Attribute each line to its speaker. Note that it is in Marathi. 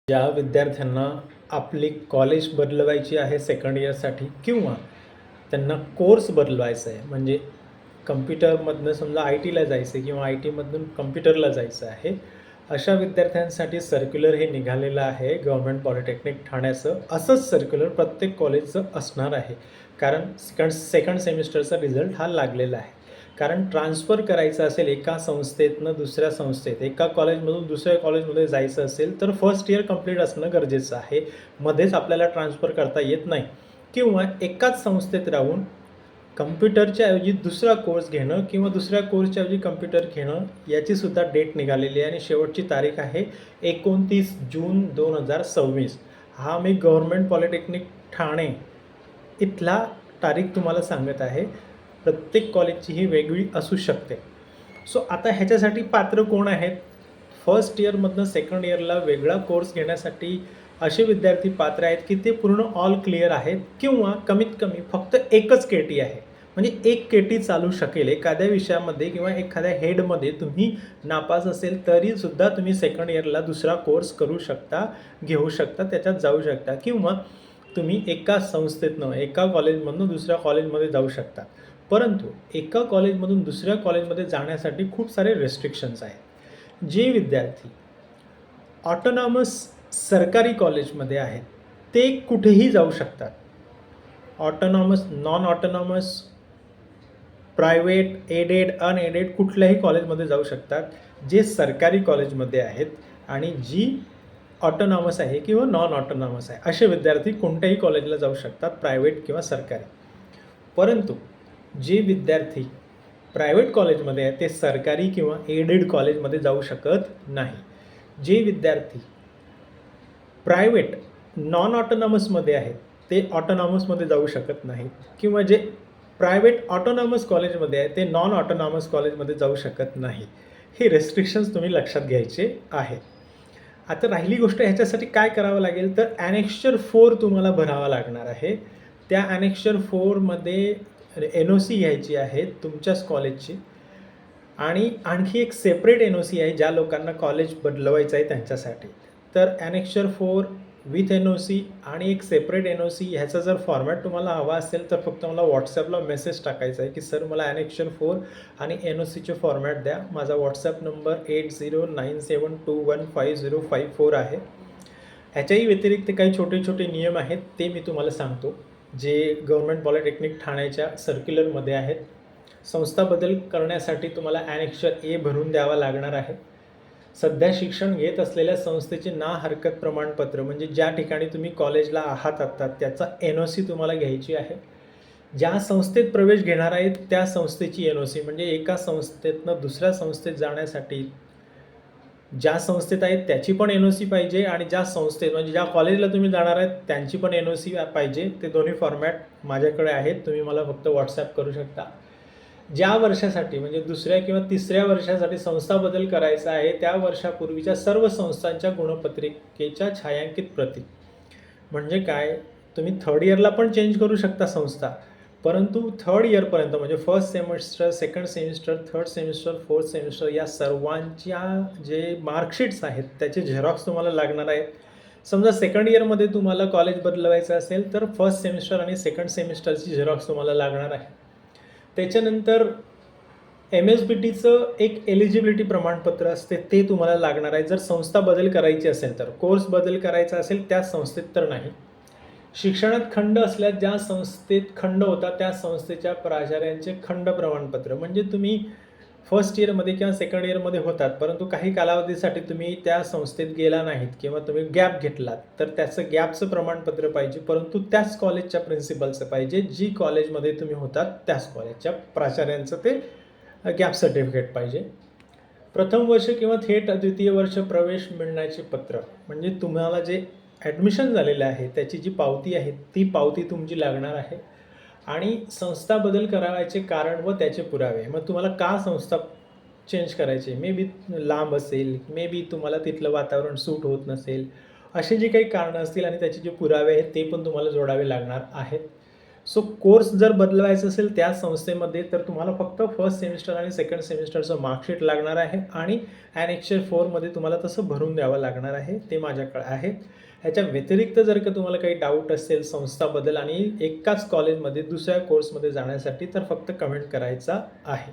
Speaker 1: ज्या विद्यार्थ्यांना आपली कॉलेज बदलवायची आहे सेकंड इयरसाठी किंवा त्यांना कोर्स बदलवायचा आहे, म्हणजे कम्प्युटरमधनं समजा आय टीला जायचं आहे किंवा आय टीमधून कम्प्युटरला जायचं आहे, अशा विद्यार्थ्यांसाठी सर्क्युलर हे निघालेलं आहे गव्हर्नमेंट पॉलिटेक्निक ठाण्याचं. असंच सर्क्युलर प्रत्येक कॉलेजचं असणार आहे, कारण सेकंड सेमिस्टरचा रिझल्ट हा लागलेला आहे. कारण ट्रान्सफर करायचं असेल एका संस्थेतनं दुसऱ्या संस्थेत, एका कॉलेजमधून दुसऱ्या कॉलेजमध्ये जायचं असेल तर फर्स्ट इयर कंप्लीट असणं गरजेचं आहे. मध्येच आपल्याला ट्रान्सफर करता येत नाही किंवा एकाच संस्थेत राहून कम्प्युटरच्या ऐवजी दुसरा कोर्स घेणं किंवा दुसऱ्या कोर्सच्या ऐवजी कम्प्युटर घेणं याचीसुद्धा डेट निघालेली आहे आणि शेवटची तारीख आहे 29 जून 2026. हा मी गव्हर्नमेंट पॉलिटेक्निक ठाणे इथला तारीख तुम्हाला सांगत आहे. प्रत्येक कॉलेजची ही वेगळी असू शकते. सो आता ह्याच्यासाठी पात्र कोण आहेत? फर्स्ट इयरमधनं सेकंड इयरला वेगळा कोर्स घेण्यासाठी असे विद्यार्थी पात्र आहेत की ते पूर्ण ऑल क्लिअर आहेत किंवा कमीत कमी फक्त एकच के-टी आहे. म्हणजे एक के-टी चालू शकेल. एखाद्या विषयामध्ये किंवा एखाद्या हेडमध्ये तुम्ही नापास असेल तरीसुद्धा तुम्ही सेकंड इयरला दुसरा कोर्स करू शकता, घेऊ शकता, त्याच्यात जाऊ शकता किंवा तुम्ही एका संस्थेतनं, एका कॉलेजमधून दुसऱ्या कॉलेजमध्ये जाऊ शकता. परंतु एका कॉलेजमधून दुसऱ्या कॉलेजमध्ये जाण्यासाठी खूप सारे रेस्ट्रिक्शन्स आहेत. जे विद्यार्थी ऑटोनॉमस सरकारी कॉलेजमध्ये आहेत ते कुठेही जाऊ शकतात. Autonomous, non autonomous, private, aided, unaided कुठल्याही कॉलेजमध्ये जाऊ शकतात जे सरकारी कॉलेजमध्ये आहेत. आणि जी ऑटोनॉमस आहे किंवा नॉन ऑटोनॉमस आहे असे विद्यार्थी कोणत्याही कॉलेजला जाऊ शकतात, प्रायव्हेट किंवा सरकारी. परंतु जे विद्यार्थी प्रायव्हेट कॉलेजमध्ये आहेत ते सरकारी किंवा एडेड कॉलेजमध्ये जाऊ शकत नाही. जे विद्यार्थी प्रायव्हेट नॉन ऑटोनॉमसमध्ये आहेत ते ऑटोनॉमसमध्ये जाऊ शकत नाहीत किंवा जे प्रायव्हेट ऑटोनॉमस कॉलेजमध्ये आहे ते नॉन ऑटोनॉमस कॉलेजमध्ये जाऊ शकत नाही. हे रेस्ट्रिक्शन्स तुम्ही लक्षात घ्यायचे आहेत. आता राहिली गोष्ट ह्याच्यासाठी काय करावं लागेल तर ॲनेक्स्चर 4 तुम्हाला भरावा लागणार आहे. त्या ॲनेक्स्चर 4मध्ये NOC घ्यायची आहे तुमच्याच कॉलेजची आणि आणखी एक सेपरेट NOC आहे ज्या लोकांना कॉलेज बदलवायचं आहे त्यांच्यासाठी. तर ॲनेक्स्चर 4 विथ NOC आणि एक सेपरेट NOC ह्याचा जर फॉर्मॅट तुम्हाला हवा असेल तर फक्त मला व्हॉट्सॲपला मेसेज टाकायचा आहे की सर मला ॲनेक्स्चर 4 आणि NOCचे फॉर्मॅट द्या. माझा व्हॉट्सॲप नंबर 8097215054 आहे. ह्याच्याही व्यतिरिक्त काही छोटे छोटे नियम आहेत ते मी तुम्हाला सांगतो जे गव्हर्नमेंट पॉलिटेक्निक ठाण्याच्या सर्क्युलरमध्ये आहेत. संस्था बदल करण्यासाठी तुम्हाला ॲनेक्स्चर A भरून द्यावा लागणार आहे. सध्या शिक्षण घेत असलेल्या संस्थेचे ना हरकत प्रमाणपत्र म्हणजे ज्या ठिकाणी तुम्ही कॉलेजला आहात आता त्याचा NOC तुम्हाला घ्यायची आहे. ज्या संस्थेत प्रवेश घेणार आहेत त्या संस्थेची NOC म्हणजे एका संस्थेतनं दुसऱ्या संस्थेत जाण्यासाठी ज्या संस्थेत आहेत त्याची पण NOC पाहिजे आणि ज्या संस्थेत म्हणजे ज्या कॉलेजला तुम्ही जाणार आहेत त्यांची पण NOC पाहिजे. ते दोन्ही फॉर्मॅट माझ्याकडे आहेत. तुम्ही मला फक्त व्हॉट्सॲप करू शकता. ज्या वर्षासाठी म्हणजे दुसऱ्या किंवा तिसऱ्या वर्षासाठी संस्था बदल करायचा आहे त्या वर्षापूर्वीच्या सर्व संस्थांच्या गुणपत्रिकेच्या छायांकित प्रती. म्हणजे काय, तुम्ही थर्ड इयरला पण चेंज करू शकता संस्था, परंतु थर्ड इयरपर्यंत म्हणजे first semester, second semester, third semester, fourth semester या सर्वांच्या जे मार्कशीट्स आहेत त्याचे झेरॉक्स तुम्हाला लागणार आहेत. समजा सेकंड इयरमध्ये तुम्हाला कॉलेज बदलवायचं असेल तर फर्स्ट सेमिस्टर आणि सेकंड सेमिस्टरची झेरॉक्स तुम्हाला लागणार आहे. त्याच्यानंतर MSBTचं एक एलिजिबिलिटी प्रमाणपत्र असते ते तुम्हाला लागणार आहे जर संस्था बदल करायची असेल तर. कोर्स बदल करायचा असेल त्या संस्थेत तर नाही. शिक्षणात खंड असल्यास ज्या संस्थेत खंड होता त्या संस्थेच्या प्राचार्यांचे खंड प्रमाणपत्र म्हणजे तुम्ही फर्स्ट इयरमध्ये किंवा सेकंड इयरमध्ये होतात परंतु काही कालावधीसाठी तुम्ही त्या संस्थेत गेला नाहीत किंवा तुम्ही गॅप घेतलात तर त्याचं गॅपचं प्रमाणपत्र पाहिजे, परंतु त्याच कॉलेजच्या प्रिन्सिपलचं पाहिजे. जी कॉलेजमध्ये तुम्ही होतात त्याच कॉलेजच्या प्राचार्यांचं ते गॅप सर्टिफिकेट पाहिजे. प्रथम वर्ष किंवा थेट द्वितीय वर्ष प्रवेश मिळण्याचे पत्र म्हणजे तुम्हाला जे ॲडमिशन झालेलं आहे त्याची जी पावती आहे ती पावती तुमची लागणार आहे. आणि संस्था बदल करायचे कारण व त्याचे पुरावे. मग तुम्हाला का संस्था चेंज करायची, मे बी लांब असेल, मे बी तुम्हाला तिथलं वातावरण सूट होत नसेल, असे जे काही कारणं असतील आणि त्याचे जे पुरावे आहेत ते पण तुम्हाला जोडावे लागणार आहेत. सो कोर्स जर बदलवायचा असेल त्या संस्थेमध्ये तर तुम्हाला फक्त फर्स्ट सेमिस्टर आणि सेकंड सेमिस्टरचं मार्कशीट लागणार आहे आणि ॲनेक्चर 4मध्ये तुम्हाला तसं भरून द्यावं लागणार आहे. ते माझ्याकडे आहे. ह्याच्या व्यतिरिक्त जर का तुम्हाला काही डाऊट असेल संस्थाबद्दल आणि एकाच कॉलेजमध्ये दुसऱ्या कोर्समध्ये जाण्यासाठी तर फक्त कमेंट करायचा आहे.